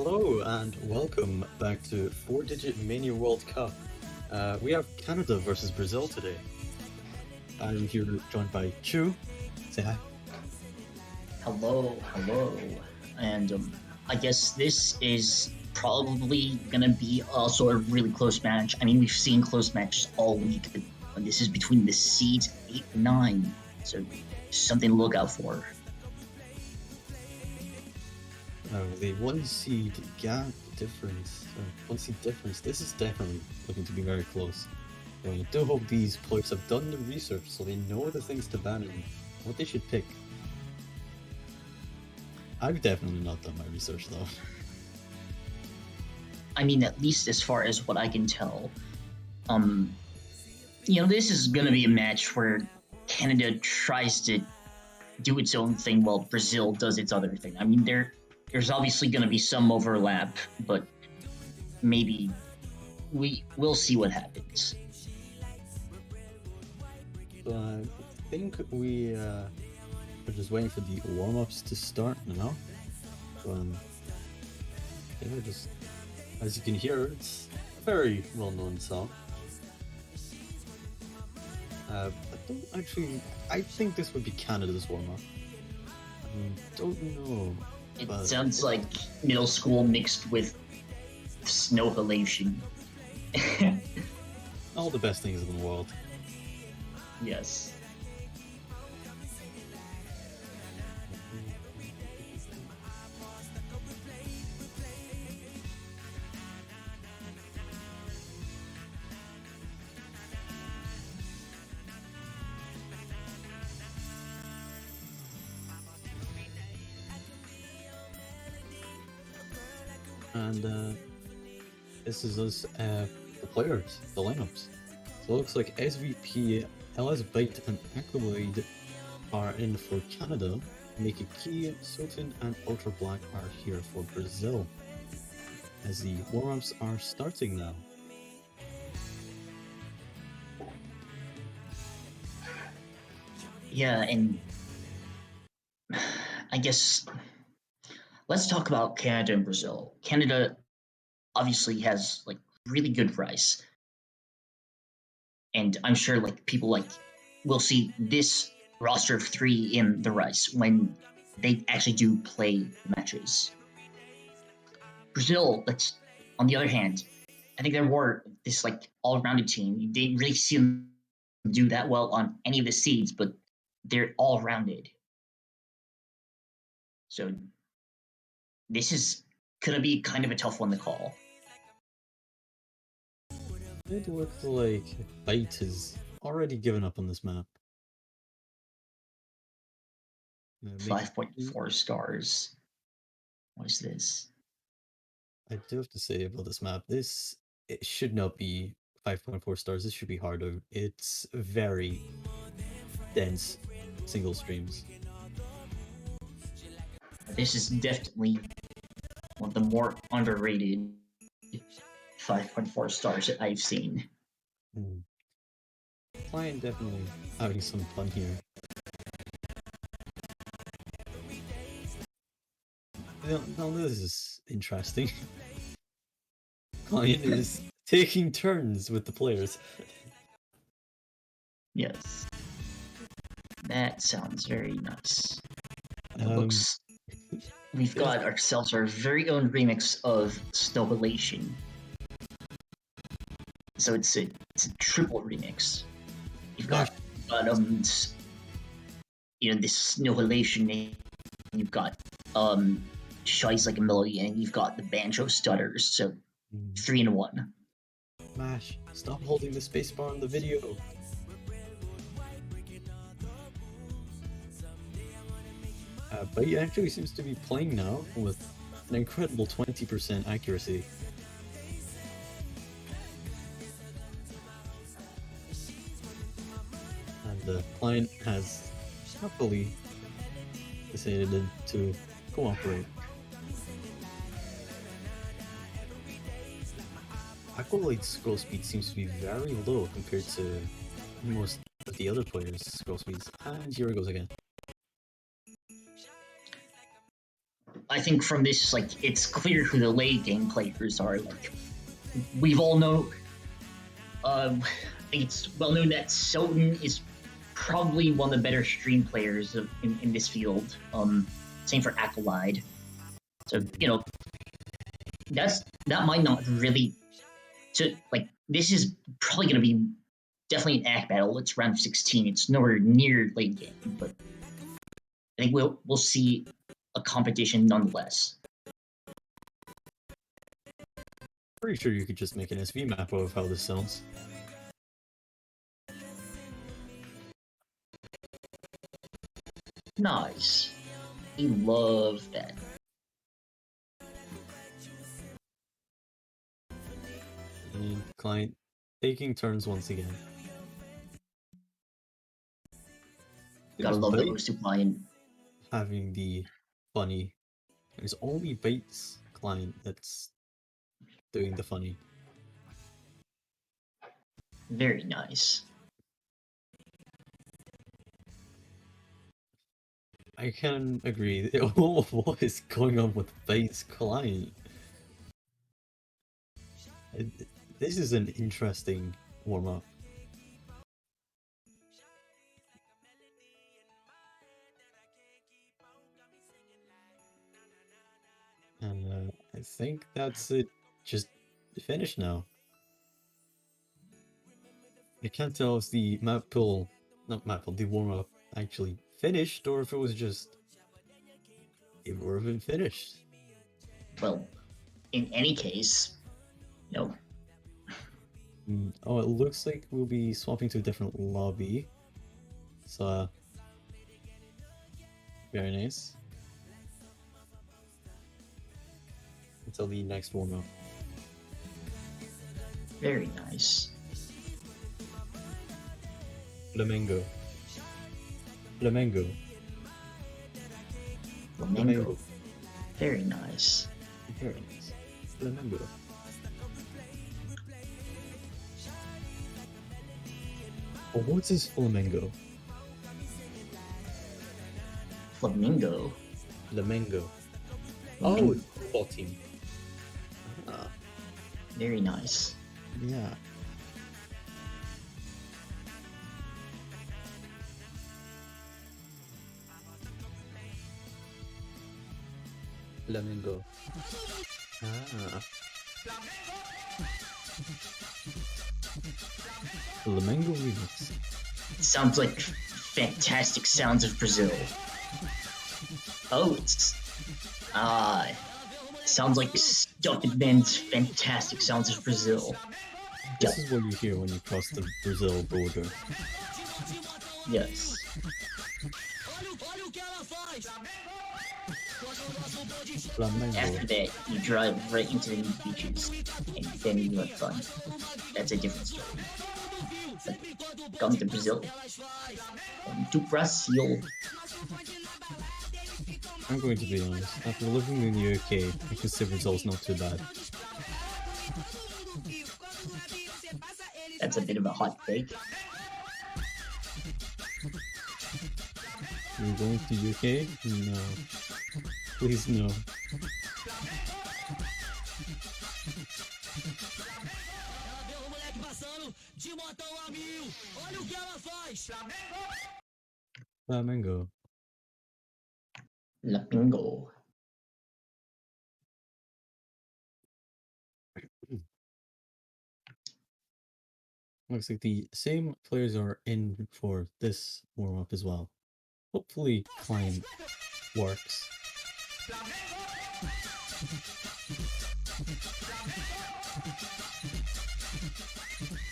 Hello and welcome back to 4-Digit Mania World Cup. We have Canada versus Brazil today. I'm here joined by Chu. Say hi. Hello. And I guess this is probably gonna be also a really close match. I mean, we've seen close matches all week, but this is between the seeds 8 and 9, so something to look out for. The one seed gap difference, one seed difference. This is definitely looking to be very close. I do hope these players have done the research so they know the things to ban and what they should pick. I've definitely not done my research though. I mean, at least as far as what I can tell, this is gonna be a match where Canada tries to do its own thing while Brazil does its other thing. I mean, there's obviously going to be some overlap, but maybe we'll see what happens. So I think we're just waiting for the warm-ups to start now. Just as you can hear, it's a very well-known song. I think this would be Canada's warm-up. I don't know. It sounds like middle school mixed with snow halation. All the best things in the world. Yes. And this is us, the players, the lineups. So it looks like SVP, LS Byte, and Accolade are in for Canada. Make Key, Sotin, and Ultra Black are here for Brazil. As the warm-ups are starting now. Yeah, and I guess let's talk about Canada and Brazil. Canada obviously has like really good rice, and I'm sure like people like will see this roster of 3 in the rice when they actually do play matches. Brazil, that's on the other hand, I think they're more this like all-rounded team. You didn't really see them do that well on any of the seeds, but they're all-rounded. So this is gonna be kind of a tough one to call. It looks like Byte has already given up on this map. 5.4 stars. What is this? I do have to say about this map, it should not be 5.4 stars. This should be harder. It's very dense single streams. This is definitely one of the more underrated 5.4 stars that I've seen. Client definitely having some fun here. Now this is interesting. Client is taking turns with the players. Yes. That sounds very nice. We've got ourselves our very own remix of Snow Halation. So it's a triple remix. You've got this Snow Halation, and you've got Shies Like a Melody, and you've got the banjo stutters. So 3 in 1. Mash, stop holding the spacebar on the video. But he actually seems to be playing now with an incredible 20% accuracy. And the client has happily decided to cooperate. Acolyte's scroll speed seems to be very low compared to most of the other players' scroll speeds. And here it goes again. I think from this, like, it's clear who the late game players are. Like, we've all know. I think it's well known that Soten is probably one of the better stream players in this field. Same for Acolyte. So that might not really. So like this is probably going to be definitely an act battle. It's round 16. It's nowhere near late game, but I think we'll see a competition nonetheless. Pretty sure you could just make an SV map of how this sounds. Nice. We love that. And client taking turns once again. Gotta love the host client. Having the funny. There's only Bates client that's doing the funny. Very nice. I can agree. What is going on with Bates client? This is an interesting warm-up. And I think that's it. Just finished now. I can't tell if the the warm-up actually finished, or if it was just it would have been finished. Well, in any case, no. Oh, it looks like we'll be swapping to a different lobby. So, very nice. Until the next warm-up. Very nice. Flamengo. Flamengo. Very nice. Very nice. Flamengo. Oh, what is Flamengo? Flamingo. Flamengo. Oh, it's a football team. Ah, Very nice. yeah. Flamengo. Ah. Flamengo remix. Sounds like fantastic sounds of Brazil. Oh, it's sounds like Stupid Man's fantastic sounds of Brazil. This is what you hear when you cross the Brazil border. Yes. Flamengo. After that, you drive right into the new beaches, and then you have fun. That's a different story. But come to Brazil. Come to Brazil. I'm going to be honest. After living in the UK, I consider Brazil's not too bad. That's a bit of a hot take. You're going to UK? No. Please no. Flamengo. Lapingo. Looks like the same players are in for this warm-up as well. Hopefully, client works.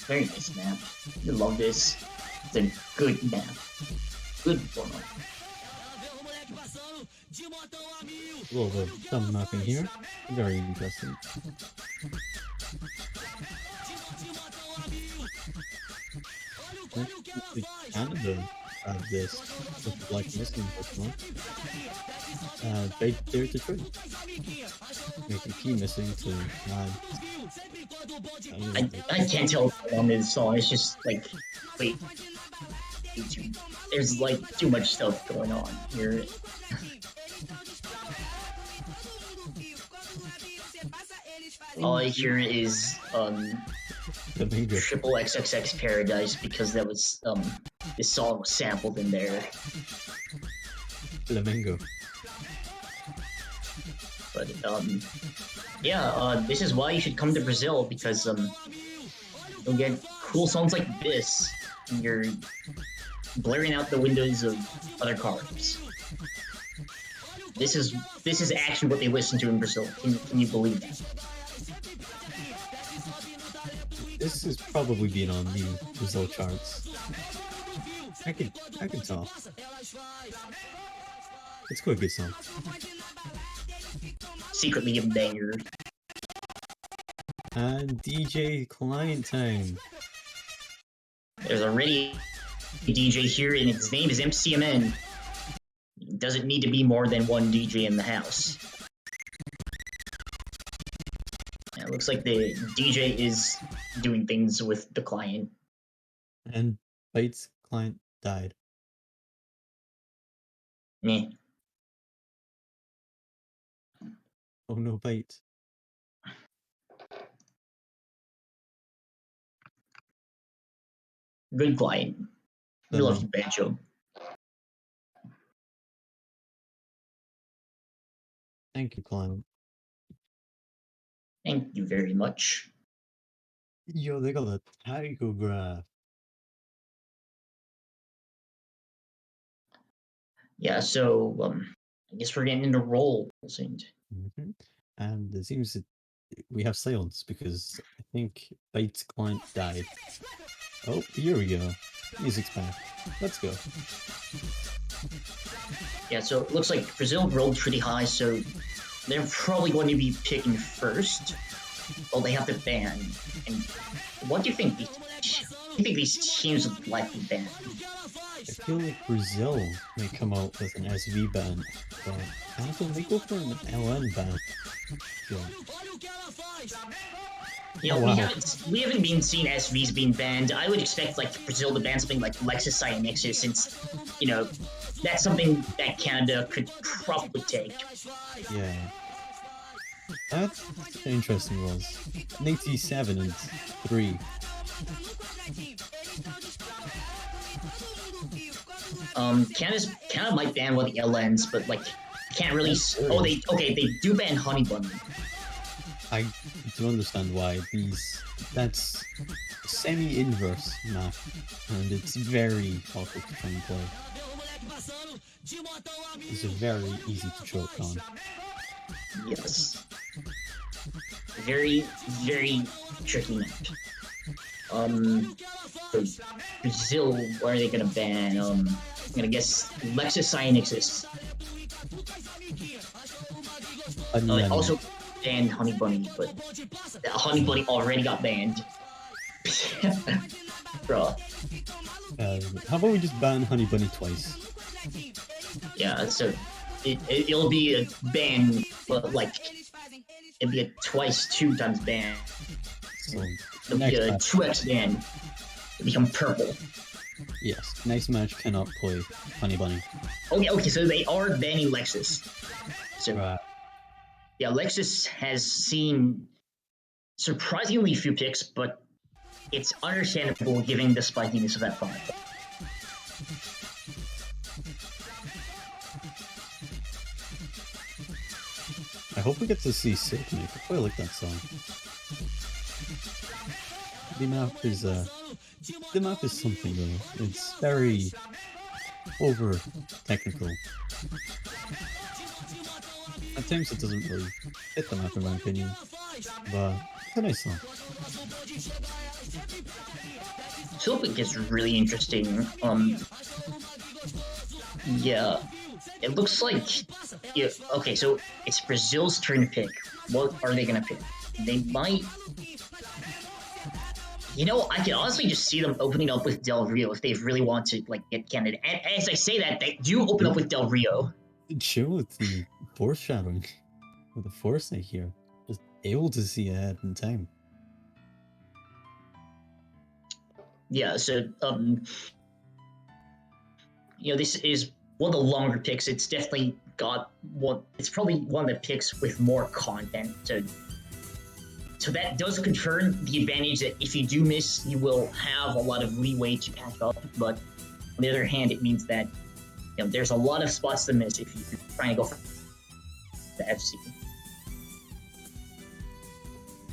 Very nice map. I love this. It's a good map. Good format. A little bit of some mapping here. Very interesting. Canada have this with Black Missing Pokemon. They dare to trade. Making key missing to I can't tell what's on this song. It's just like, wait. There's like too much stuff going on here. All I hear is Flamingo. triple XXX Paradise because that was this song was sampled in there. Flamingo. But yeah, this is why you should come to Brazil because you'll get cool songs like this. And you're blaring out the windows of other cars. This is actually what they listen to in Brazil. Can you believe that? This has probably been on the Brazil charts. I can tell. It's quite a good song. Secretly a banger. And DJ Client time. There's already a DJ here, and his name is MCMN. Doesn't need to be more than one DJ in the house. Yeah, it looks like the DJ is doing things with the client. And Byte's client died. Meh. Oh no, Byte. Good client. We Then- love you, Banjo. Thank you, client. Thank you very much. Yo, they got the Tychograph. Yeah, so I guess we're getting into roles and And it seems that we have silence because I think Byte's client died. Oh, here we go. Music's back. Let's go. yeah, so it looks like Brazil rolled pretty high, so they're probably going to be picking first. Well, they have to ban. And what do you think? Do you think these teams would likely ban? I feel like Brazil may come out with an SV ban, but I don't think they go for an LN ban. Yeah. You know, Oh, wow. we haven't been seeing SVs being banned. I would expect like Brazil to ban something like Lexus Cyanixis, since you know that's something that Canada could probably take. Yeah. That's interesting was. 87 and 3. Canada might ban one of the LNs, but like can't really. Oh, they do ban Honey Bunny. I do understand why that's semi-inverse map, and it's very awkward to try and play. It's very easy to choke on. Yes. Very, very tricky map. Brazil, what are they gonna ban? I'm gonna guess Lexus Cyanixis. They also banned Honey Bunny, but Honey Bunny already got banned. Bruh. How about we just ban Honey Bunny twice? Yeah, so it'll be a ban, but like it'd be a twice 2 times ban. So It'll be a 2x ban. It'll become purple. yes, next match cannot play Honey Bunny. Okay, so they are banning Lexus. So Right. yeah, Lexus has seen surprisingly few picks, but it's understandable given the spikiness of that font. I hope we get to see Silk make. I quite like that song. The map is something though. It's very over technical. At times it doesn't really fit the map in my opinion, but it's a nice song. Silk gets really interesting. Yeah, it looks like yeah. Okay, so it's Brazil's turn to pick. What are they gonna pick? They might. You know, I can honestly just see them opening up with Del Rio if they really want to like get Canada. And as I say that, they do open up with Del Rio. Chill with the foreshadowing, with the foresight here, just able to see ahead in time. Yeah, so you know, this is one of the longer picks. It's definitely got one. It's probably one of the picks with more content. So so that does confirm the advantage that if you do miss, you will have a lot of leeway to catch up. But on the other hand, it means that there's a lot of spots to miss if you're trying to go for the FC.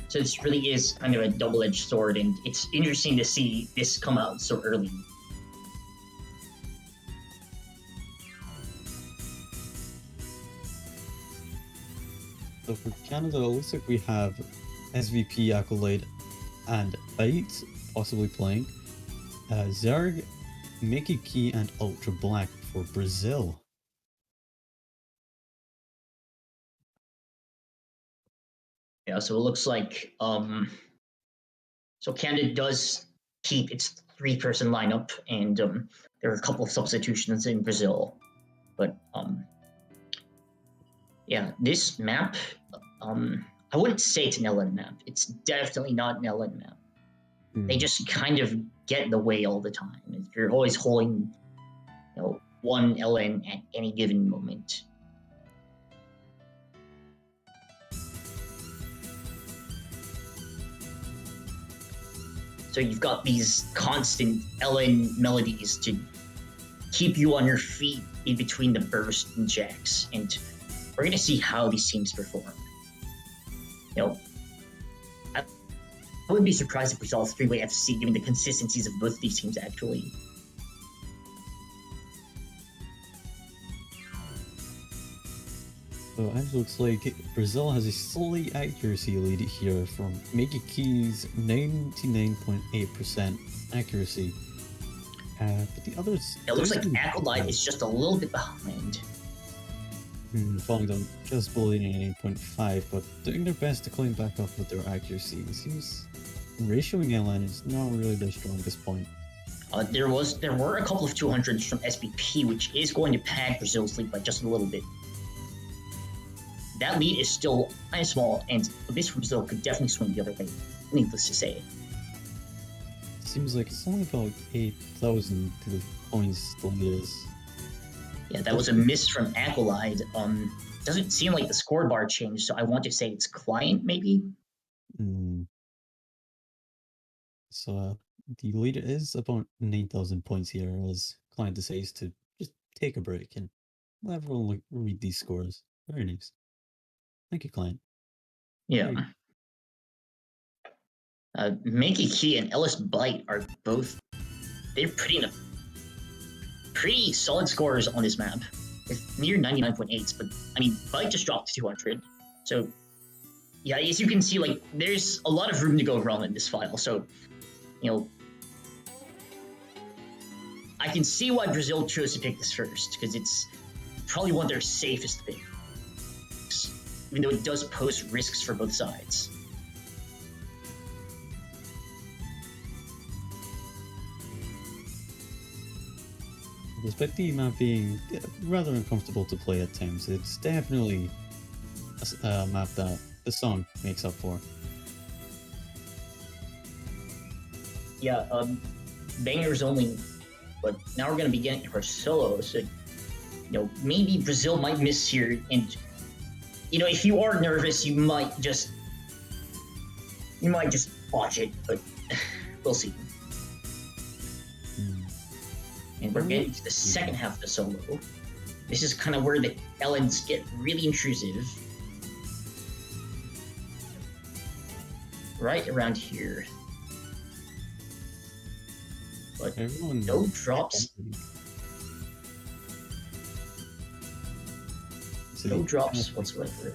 So this really is kind of a double-edged sword, and it's interesting to see this come out so early. So for Canada, it looks like we have SVP, Accolade, and Bite possibly playing. Zerg, Mickey Key, and Ultra Black for Brazil. Yeah, so it looks like so Canada does keep its 3-person lineup, and there are a couple of substitutions in Brazil, but yeah, this map, I wouldn't say it's an LN map. It's definitely not an LN map. They just kind of get in the way all the time. You're always holding, one LN at any given moment. So you've got these constant LN melodies to keep you on your feet in between the burst and jacks, and we're going to see how these teams perform. I wouldn't be surprised if we saw a 3-way FC given the consistencies of both these teams, actually. So it looks like Brazil has a slight accuracy lead here from Mickey Key's 99.8% accuracy. But the others... It looks like Accolade is just a little bit behind. Falling down just below 88.5, but doing their best to climb back up with their accuracy. It seems ratioing LN is not really their strongest point. There were a couple of 200s from SBP, which is going to pad Brazil's lead by just a little bit. That lead is still kind of small, and this from Brazil could definitely swing the other way, needless to say. Seems like it's only about 8,000 to the points the lead is. Yeah, that was a miss from Accolade. Doesn't seem like the score bar changed, so I want to say it's client, maybe? So the lead is about 9,000 points here, as client decides to just take a break and let everyone read these scores. Very nice. Thank you, client. Yeah. Mickey Key and Ellis Bite are both... They're pretty solid scores on this map. With near 99.8s, but I mean, Bite just dropped to 200. So, yeah, as you can see, like, there's a lot of room to go wrong in this file. So, I can see why Brazil chose to pick this first, because it's probably one of their safest picks, even though it does pose risks for both sides. Despite the map being rather uncomfortable to play at times, it's definitely a map that the song makes up for. Yeah, bangers only, but now we're going to be getting to our solos. So, maybe Brazil might miss here, and if you are nervous, you might just watch it, but we'll see. And we're getting to the second half of the solo. This is kind of where the LNs get really intrusive. Right around here. But no drops. No drops whatsoever.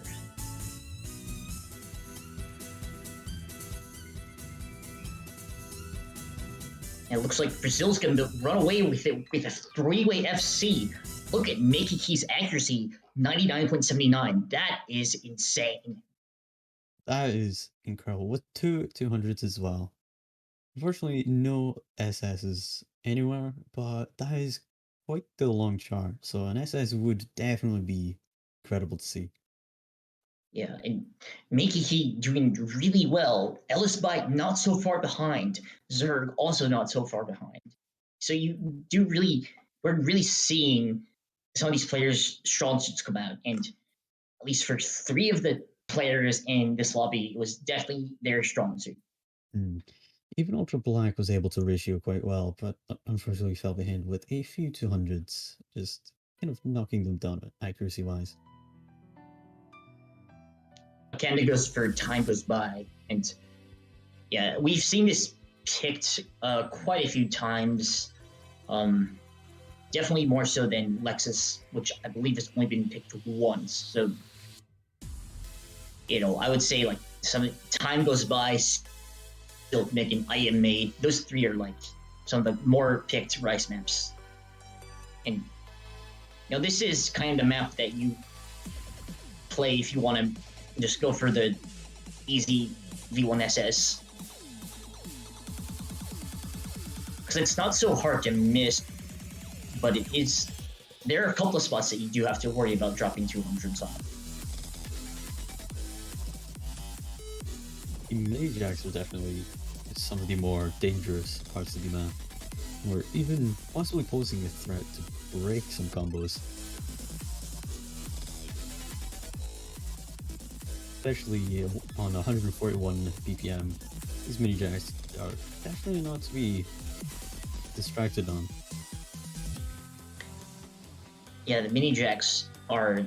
And it looks like Brazil's going to run away with it with a 3-way FC. Look at Mickey Key's accuracy, 99.79. That is insane. That is incredible. With two 200s as well. Unfortunately, no SSs anywhere, but that is quite the long chart. So an SS would definitely be incredible to see. Yeah, and Mickey Key doing really well. Ellis Bite not so far behind. Zerg also not so far behind. So we're really seeing some of these players' strong suits come out. And at least for 3 of the players in this lobby was definitely their strong suit. Hmm. Even Ultra Black was able to ratio quite well, but unfortunately fell behind with a few 200s, just kind of knocking them down accuracy-wise. Canada goes for time goes by, and yeah, we've seen this picked quite a few times. Um, Definitely more so than Lexus, which I believe has only been picked once. So, I would say like some time goes by, still making IMA. Those three are like some of the more picked Rice maps, and this is kind of the map that you play if you want to just go for the easy V1SS. Because it's not so hard to miss, but it is. There are a couple of spots that you do have to worry about dropping 200s on. The mini jacks are definitely some of the more dangerous parts of the map, or even possibly posing a threat to break some combos. Especially on 141 BPM, these mini jacks are definitely not to be distracted on. Yeah, the mini jacks are,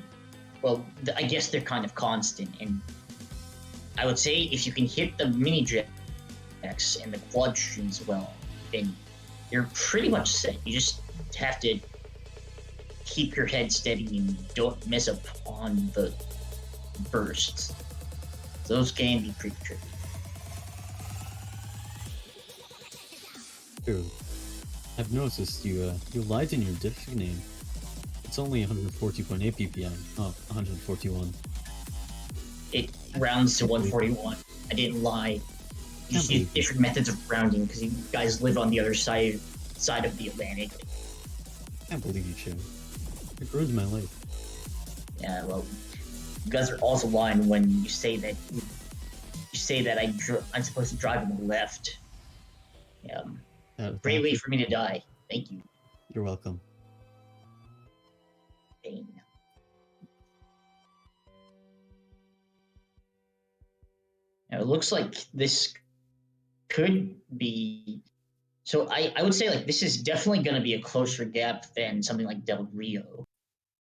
well, I guess they're kind of constant, and I would say if you can hit the mini jacks and the quad streams well, then you're pretty much set. You just have to keep your head steady and don't mess up on the bursts. Those can be pretty tricky. True. I've noticed you lied in your diff name. It's only 140.8 ppm, not 141. It rounds to 141. I didn't lie. You just use different methods of rounding because you guys live on the other side of the Atlantic. I can't believe you, Chim. It ruined my life. Yeah, well, you guys are also lying when you say that I'm supposed to drive on the left. Great way for me to die. Thank you. You're welcome. Pain. Now, it looks like this could be. So I would say like this is definitely going to be a closer gap than something like Del Rio.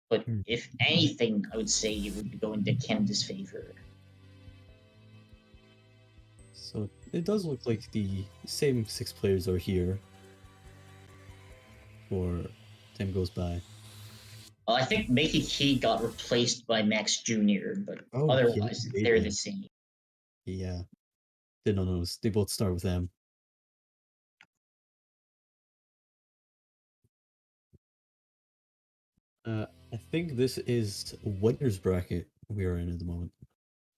But if anything, I would say it would go into Canada's favor. So it does look like the same 6 players are here for time goes by. Well, I think Makey Key got replaced by Max Jr., but otherwise they're the same. Yeah. Did not notice. They both start with M. I think this is winner's bracket we are in at the moment.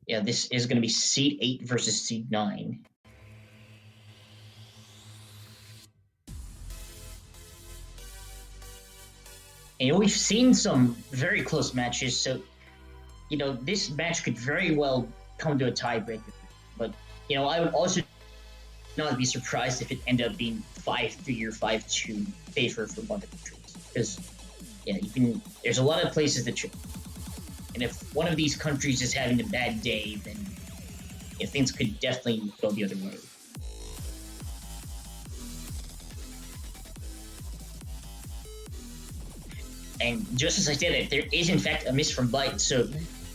Yeah, this is going to be seed 8 versus seed 9. And we've seen some very close matches, so this match could very well come to a tiebreaker. But I would also not be surprised if it ended up being 5-3 or 5-2 favor for one of the countries, because there's a lot of places that and if one of these countries is having a bad day, then things could definitely go the other way. And just as I said it, there is in fact a miss from Byte, so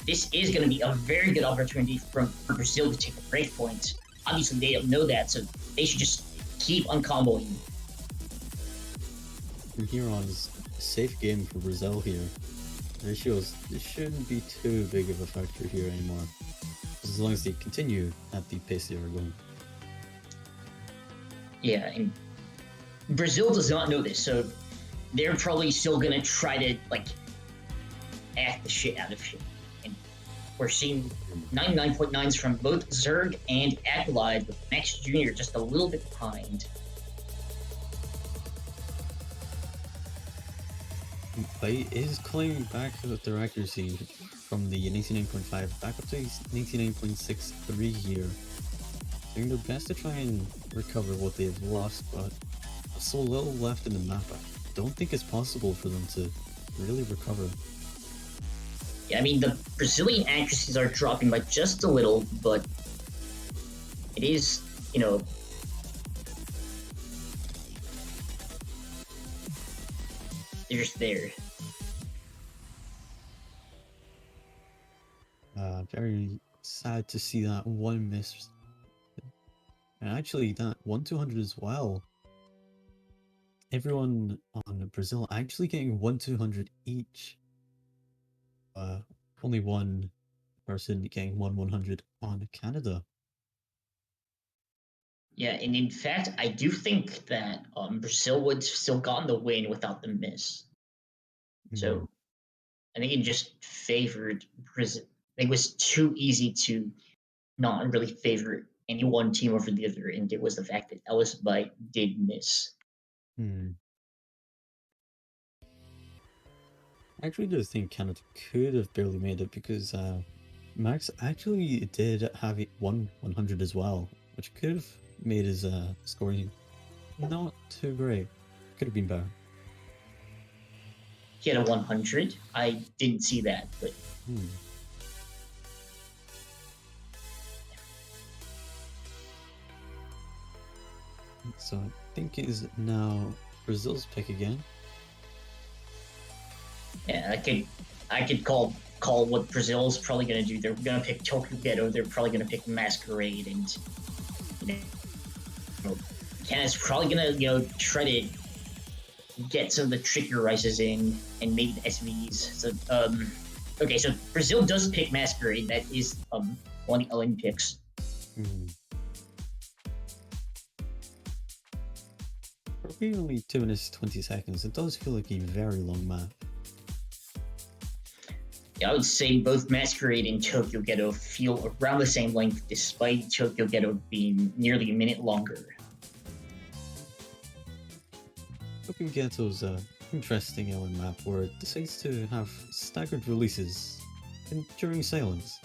this is going to be a very good opportunity for Brazil to take a break point. Obviously, they don't know that, so they should just keep uncomboing. From here on, is a safe game for Brazil here. Ratios, this shouldn't be too big of a factor here anymore, as long as they continue at the pace they are going. Yeah, and Brazil does not know this, so they're probably still going to try to, act the shit out of shit. And we're seeing 99.9s from both Zerg and Acolyte, with Max Jr. just a little bit behind. Byte is climbing back with their accuracy from the 99.5 back up to 99.63 here. Doing their best to try and recover what they've lost, but so little left in the map. I don't think it's possible for them to really recover. Yeah, I mean, the Brazilian accuracies are dropping by just a little, but it is, they're just there. Very sad to see that one miss. And actually, that 1-200 as well. Everyone on Brazil actually getting 1-200 each. Only one person getting 1-100 on Canada. Yeah, and in fact, I do think that Brazil would still gotten the win without the miss. So I think it just favored Brazil. It was too easy to not really favor any one team over the other, and it was the fact that Ellis Bite did miss. I actually do think Canada could have barely made it because Max actually did have 1-100 as well, which could have made his scoring not too great. Could have been better. He had a 100. I didn't see that, but So I think it is now Brazil's pick again. yeah, I could call what Brazil's probably going to do. They're going to pick Tokyo Ghetto. They're probably going to pick Masquerade, and Canada's probably going to try to get some of the trickier rices in and maybe the SVs. So okay, so Brazil does pick Masquerade. That is one of the LN picks. Probably only 2 minutes 20 seconds. It does feel like a very long map. Yeah, I would say both Masquerade and Tokyo Ghetto feel around the same length, despite Tokyo Ghetto being nearly a minute longer. Tokyo Ghetto's interesting LN map where it decides to have staggered releases during sailings.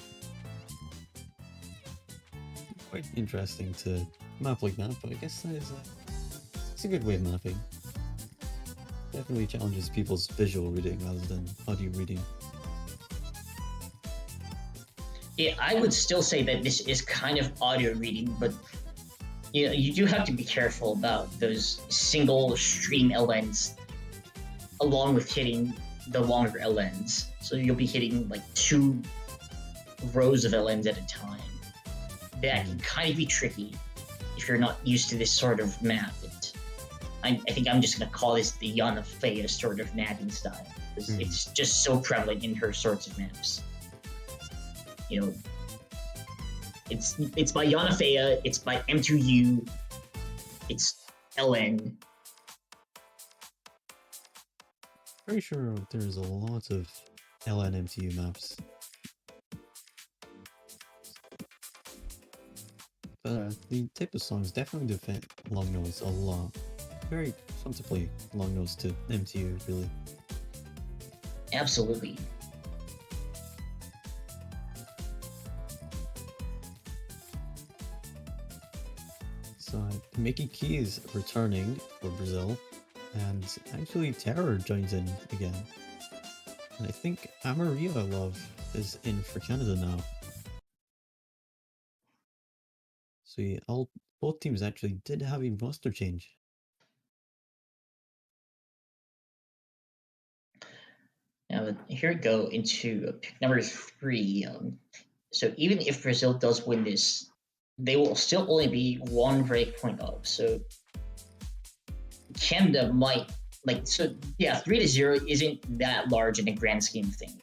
Quite interesting to map like that, but I guess that is it's a good way of mapping. Definitely challenges people's visual reading rather than audio reading. Yeah, I would still say that this is kind of audio reading, but you do have to be careful about those single stream LNs along with hitting the longer LNs. So you'll be hitting like 2 rows of LNs at a time. That can kind of be tricky if you're not used to this sort of map. I think I'm just going to call this the Yana Fea sort of mapping style, because it's just so prevalent in her sorts of maps. It's by Yana Fea, it's by M2U, it's LN. Pretty sure there's a lot of LN MTU maps. But the type of songs definitely do fit long nose a lot. Very fun to play long nose to MTU, really. Absolutely. So Mickey Key is returning for Brazil, and actually Terror joins in again. And I think Amaria Love is in for Canada now. So yeah, both teams actually did have a roster change. Now here we go into pick number 3. So even if Brazil does win this, they will still only be 1 breakpoint up. So Canada might 3-0 isn't that large in the grand scheme of things.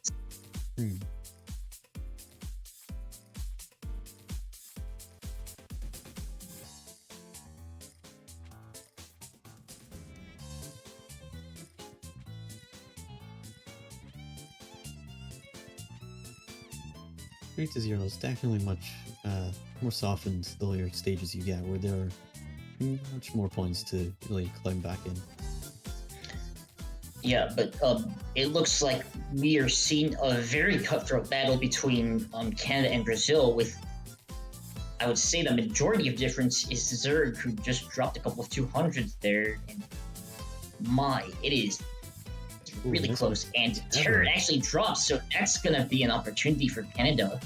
3-0 is definitely much more softened the later stages you get, where there are much more points to really climb back in. Yeah, but it looks like we are seeing a very cutthroat battle between Canada and Brazil, with, I would say, the majority of difference is Zerg, who just dropped a couple of 200s there, and it is Ooh, really this close, one- and Never. turret actually drops, so that's gonna be an opportunity for Canada.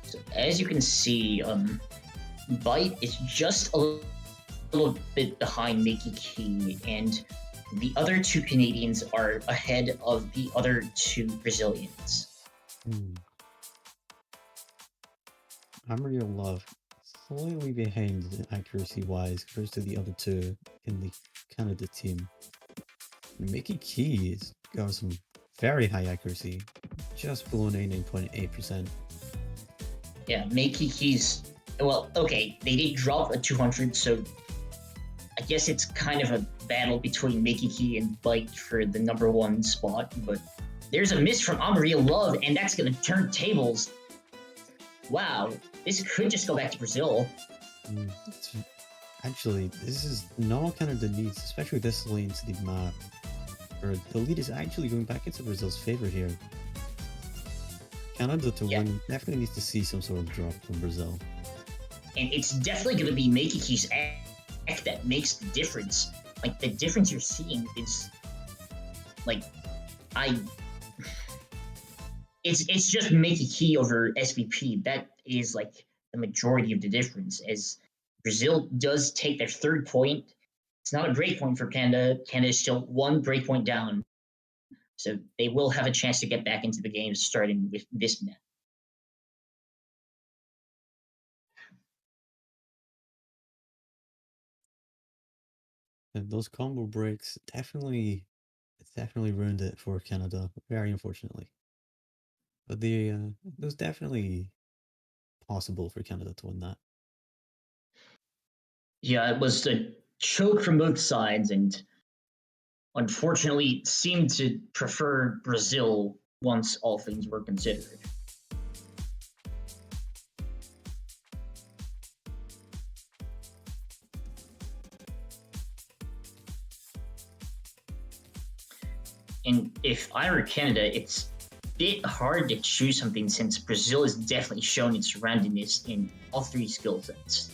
So as you can see, Bite is just a little bit behind Mickey Key, and the other two Canadians are ahead of the other two Brazilians. Hmm. Amarillo Love slightly behind accuracy-wise compared to the other two in the Canada team. Mickey Keys got some very high accuracy, just below 99.8%. Yeah, Mickey Key's. Well, okay, they did drop a 200, so I guess it's kind of a battle between Mickey Key and Bite for the #1 spot, but there's a miss from Amarillo Love, and that's gonna turn tables. Wow, this could just go back to Brazil. Actually, this is not what Canada needs, especially this lane to the map. Or the lead is actually going back into Brazil's favor here. Canada to Yeah. win definitely needs to see some sort of drop from Brazil. And it's definitely going to be Mickey Key's act that makes the difference. Like, the difference you're seeing is, like, it's just Mickey Key over SVP. That is, like, the majority of the difference. As Brazil does take their 3rd point, it's not a break point for Canada. Canada is still 1 break point down. So they will have a chance to get back into the game starting with this match. And those combo breaks definitely ruined it for Canada, very unfortunately. But it was definitely possible for Canada to win that. Yeah, it was a choke from both sides, and unfortunately seemed to prefer Brazil once all things were considered. And if I were Canada, it's a bit hard to choose something since Brazil has definitely shown its roundedness in all 3 skill sets.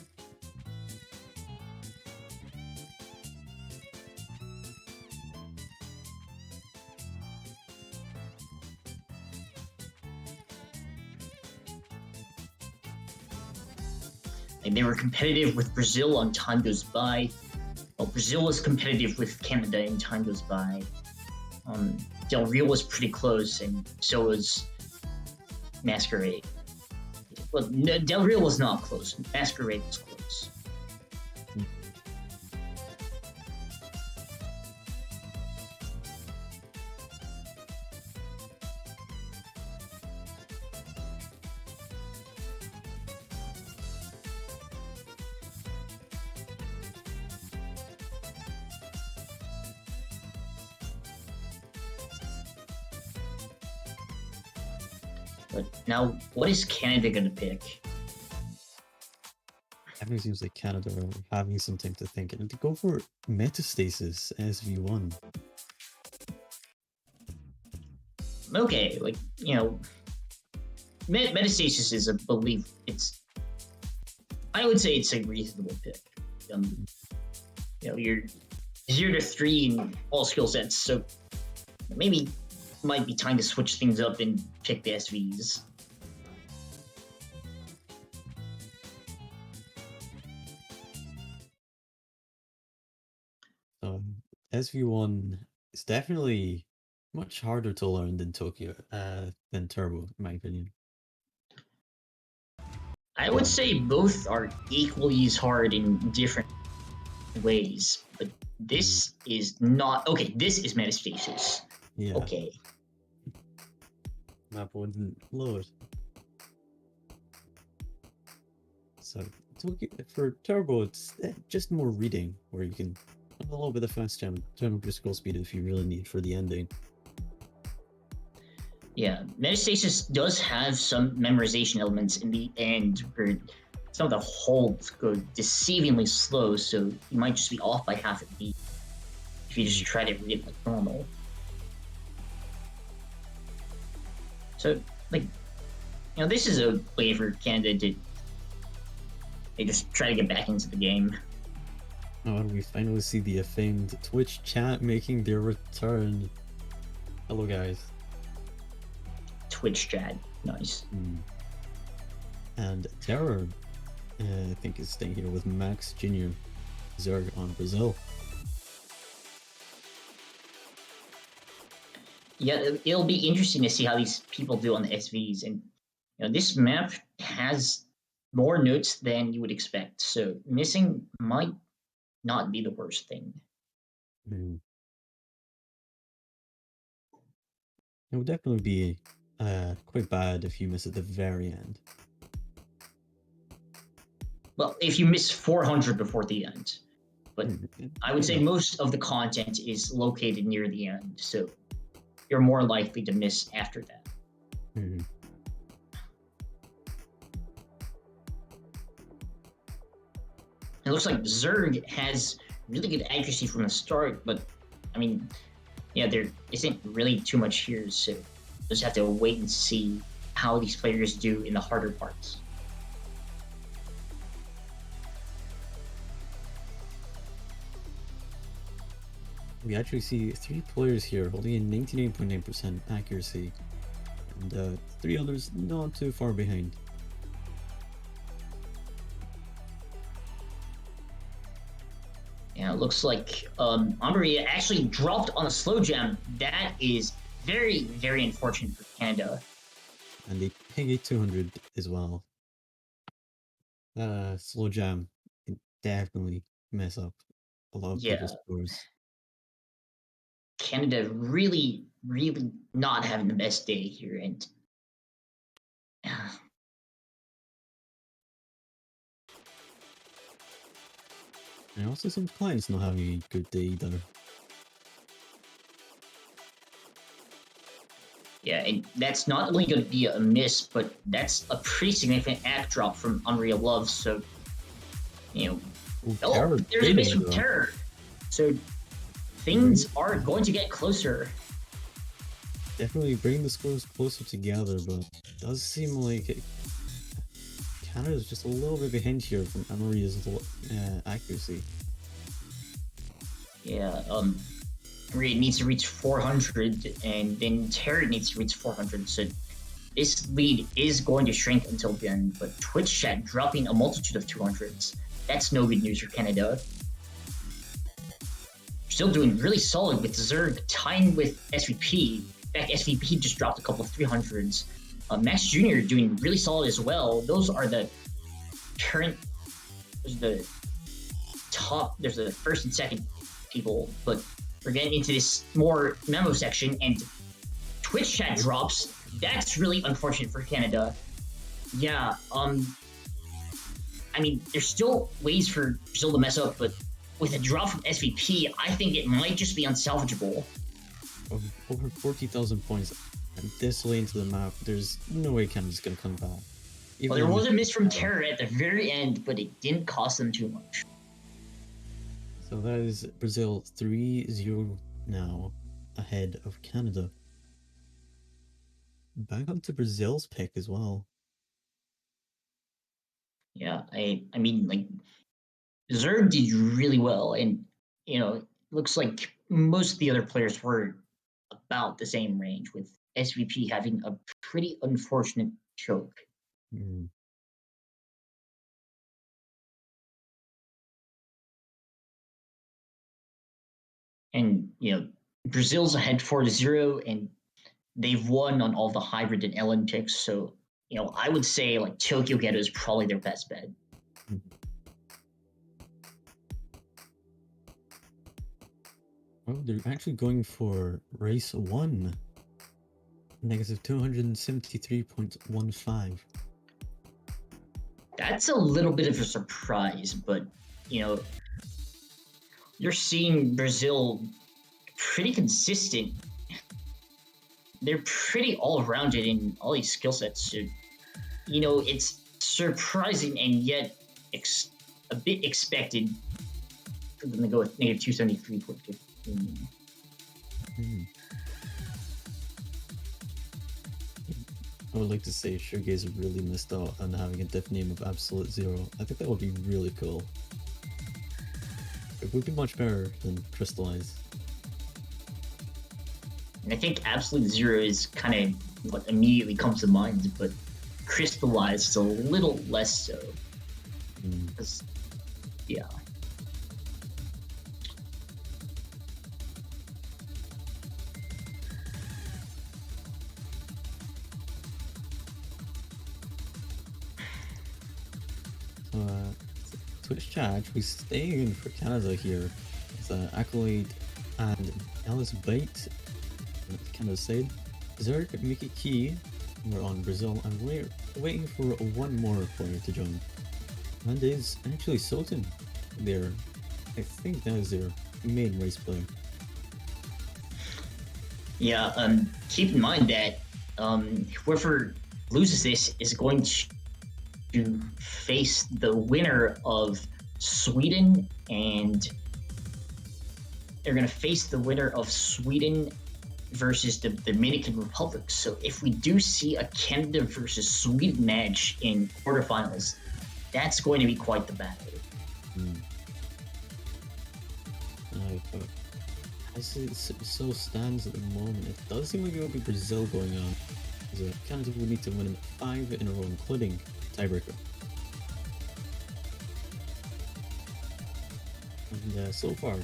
And they were competitive with Brazil on Time Goes By. Well, Brazil was competitive with Canada in Time Goes By. Del Rio was pretty close, and so was Masquerade. Well, no, Del Rio was not close. Masquerade was close. But now, what is Canada going to pick? Definitely seems like Canada are having some time to think. And to go for Metastasis SV1. Okay, like, you know, Metastasis is a belief. I would say it's a reasonable pick. You know, you're 0 to 3 in all skill sets, so maybe might be time to switch things up and pick the SVs. SV1 is definitely much harder to learn than Tokyo, than Turbo, in my opinion. I would say both are equally as hard in different ways, but this is not okay. This is Metastasis. Yeah. Okay. Map wouldn't load. So for Turbo, it's just more reading, where you can have a little bit of fast turn up your scroll speed if you really need for the ending. Yeah, Metastasis does have some memorization elements in the end where some of the holds go deceivingly slow, so you might just be off by half a beat if you just try to read it like normal. So, like, this is a way for Canada to they just try to get back into the game. Oh, and we finally see the famed Twitch chat making their return. Hello, guys. Twitch chat, nice. And Terror, I think, is staying here with Max Jr. Zerg on Brazil. Yeah, it'll be interesting to see how these people do on the SVs. And this map has more notes than you would expect, so missing might not be the worst thing. It would definitely be quite bad if you miss at the very end. Well, if you miss 400 before the end. But I would say most of the content is located near the end, so you're more likely to miss after that. It looks like Zerg has really good accuracy from the start, but I mean, yeah, there isn't really too much here, so just have to wait and see how these players do in the harder parts. We actually see 3 players here holding a 99.9% accuracy, and 3 others not too far behind. Yeah, it looks like Amberia actually dropped on a slow jam. That is very, very unfortunate for Canada. And the Peggy 200 as well. Slow jam can definitely mess up a lot of people's scores. Canada really, really not having the best day here, and and also some clients not having a good day either. Yeah, and that's not only going to be a miss, but that's a pretty significant act drop from Unreal Love. So, there's a miss from Terror. So things are going to get closer. Definitely bringing the scores closer together, but it does seem like Canada is just a little bit behind here from Amaria's accuracy. Yeah, Amaria needs to reach 400, and then Terror needs to reach 400. So this lead is going to shrink until then. But Twitch chat dropping a multitude of 200s. That's no good news for Canada. Still doing really solid with Zerg tying with SVP. In fact, SVP just dropped a couple of 300s. Max Jr. doing really solid as well. Those are the current. There's the top. There's the first and second people, but we're getting into this more memo section, and Twitch chat drops. That's really unfortunate for Canada. Yeah. I mean, there's still ways for Brazil to mess up, but with a drop from SVP, I think it might just be unsalvageable. Over 40,000 points, and this late into the map, there's no way Canada's gonna come back. Well, there was a miss from Terror at the very end, but it didn't cost them too much. So that is Brazil 3-0 now, ahead of Canada. Back onto Brazil's pick as well. Yeah, I mean, like, Zerg did really well, and it looks like most of the other players were about the same range, with SVP having a pretty unfortunate choke. And Brazil's ahead 4-0, and they've won on all the hybrid and LN picks. So I would say like Tokyo Ghetto is probably their best bet. Oh, they're actually going for race 1. Negative 273.15. That's a little bit of a surprise, but you're seeing Brazil pretty consistent. They're pretty all-rounded in all these skill sets. So, it's surprising and yet a bit expected for them to go with negative 273.15. I would like to say Shoegaze really missed out on having a diff name of Absolute Zero. I think that would be really cool. It would be much better than Crystallize. And I think Absolute Zero is kind of what immediately comes to mind, but Crystallized is a little less so. Yeah. Twitch chat, we're staying for Canada here. It's Accolade and Alice Bite. Canada said, Zerg, Mickey Key, we're on Brazil, and we're waiting for one more player to join. And is actually Sultan there. I think that is their main race player. Yeah, keep in mind that whoever loses this is going to face the winner of Sweden, and they're going to face the winner of Sweden versus the Dominican Republic. So if we do see a Canada versus Sweden match in quarterfinals, that's going to be quite the battle. As it so stands at the moment, it does seem like it will be Brazil going on. So Canada will need to win 5 in a row, including tiebreaker. And so far,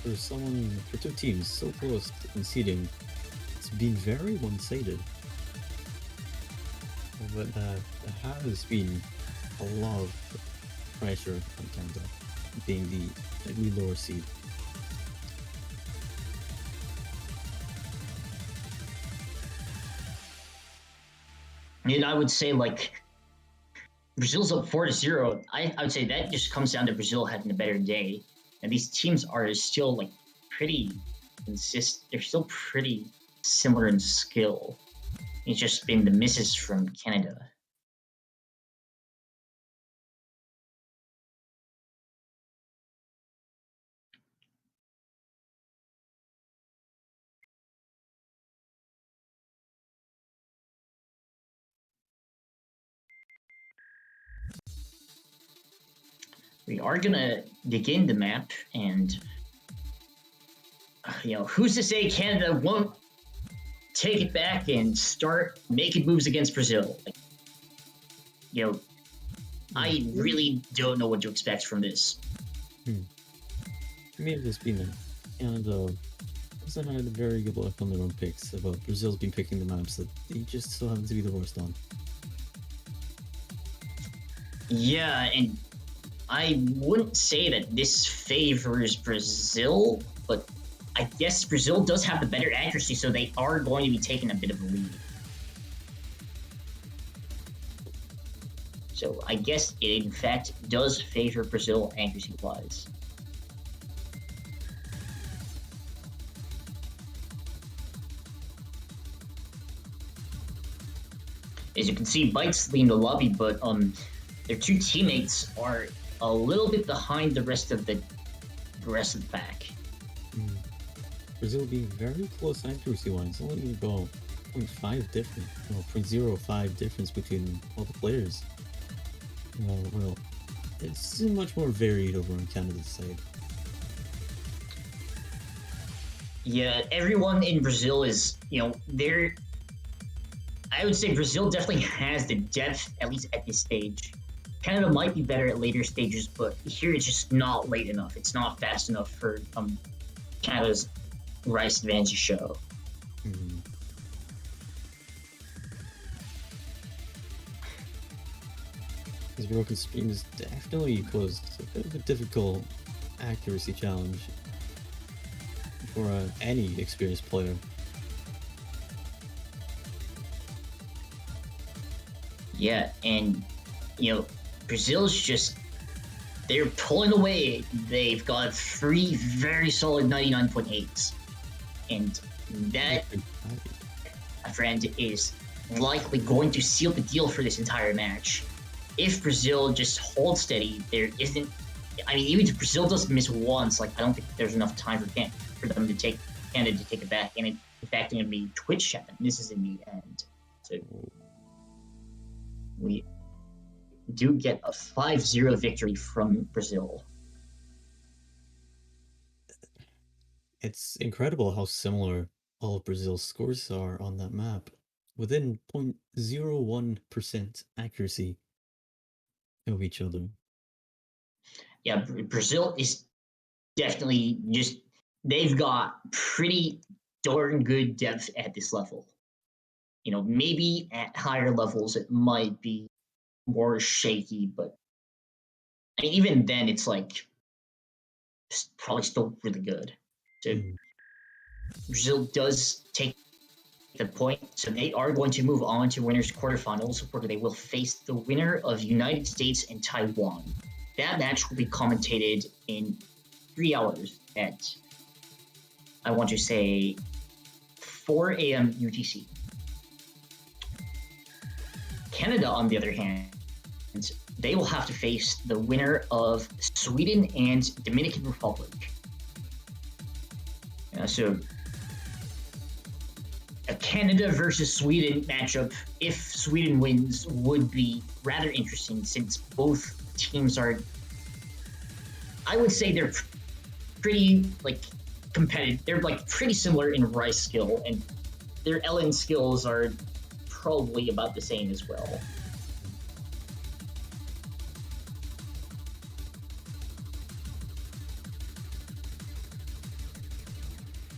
for two teams so close to conceding, it's been very one-sided. But there has been a lot of pressure on Canada, being the lower seed. And I would say, like, Brazil's up 4-0. I would say that just comes down to Brazil having a better day. And these teams are still, like, pretty they're still pretty similar in skill. It's just been the misses from Canada. We are gonna begin the map, and who's to say Canada won't take it back and start making moves against Brazil? I really don't know what to expect from this. To me, it's been Canada hasn't had a very good luck on their own picks. About Brazil's been picking the maps that they just still happen to be the worst on. Yeah, and I wouldn't say that this favors Brazil, but I guess Brazil does have the better accuracy, so they are going to be taking a bit of a lead. So I guess it in fact does favor Brazil accuracy-wise. As you can see, Bite's leading the lobby, but their two teammates are a little bit behind the rest of the pack. Brazil being very close accuracy-wise, only about 0.5 difference, 0.05 difference between all the players. Well, it's much more varied over on Canada's side. Yeah, everyone in Brazil is, I would say Brazil definitely has the depth, at least at this stage. Canada might be better at later stages, but here it's just not late enough. It's not fast enough for Canada's rice advantage to show. His broken screen is definitely posed a bit of a difficult accuracy challenge for any experienced player. Yeah, and Brazil's they're pulling away. They've got 3 very solid 99.8s, and that, my friend, is likely going to seal the deal for this entire match. If Brazil just holds steady, there isn't. I mean, even if Brazil doesn't miss once, I don't think there's enough time for them to take Canada to take it back. And in fact, going to be Twitch chat that misses in the end. So we do get a 5-0 victory from Brazil. It's incredible how similar all of Brazil's scores are on that map, within 0.01% accuracy of each other. Yeah, Brazil is definitely just, they've got pretty darn good depth at this level. You know, maybe at higher levels it might be more shaky, but I mean, even then it's like it's probably still really good. So Brazil does take the point, so they are going to move on to winners quarterfinals, where they will face the winner of United States and Taiwan. That match will be commentated in 3 hours at, I want to say, 4 a.m. UTC. Canada, on the other hand, they will have to face the winner of Sweden and Dominican Republic. So a Canada versus Sweden matchup, if Sweden wins, would be rather interesting, since both teams are, I would say they're pretty like competitive. They're like pretty similar in Rice skill, and their LN skills are probably about the same as well.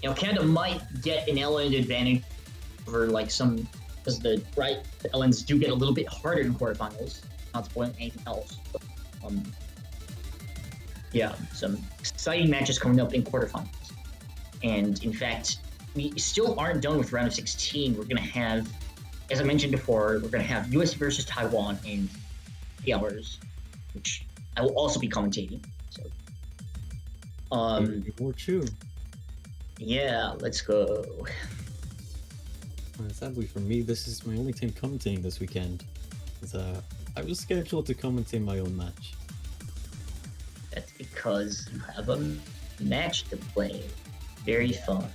You know, Canada might get an LN advantage over like some, because the LNs do get a little bit harder in quarterfinals. Not spoiling anything else. But, yeah, some exciting matches coming up in quarterfinals. And in fact, we still aren't done with round of 16. We're going to have, as I mentioned before, we're going to have US versus Taiwan in 3 hours, which I will also be commentating. So, More true. Yeah, let's go. Sadly for me, this is my only time commentating this weekend. I was scheduled to commentate my own match. That's because you have a match to play. Very fun.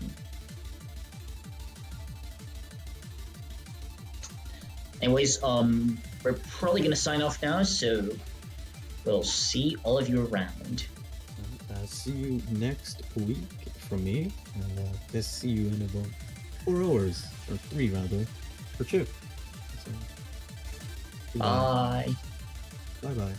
Anyways, we're probably gonna sign off now, so we'll see all of you around. See you next week from me, and see you in about 4 hours, or 3 rather, for Chip. So, Bye. Bye bye.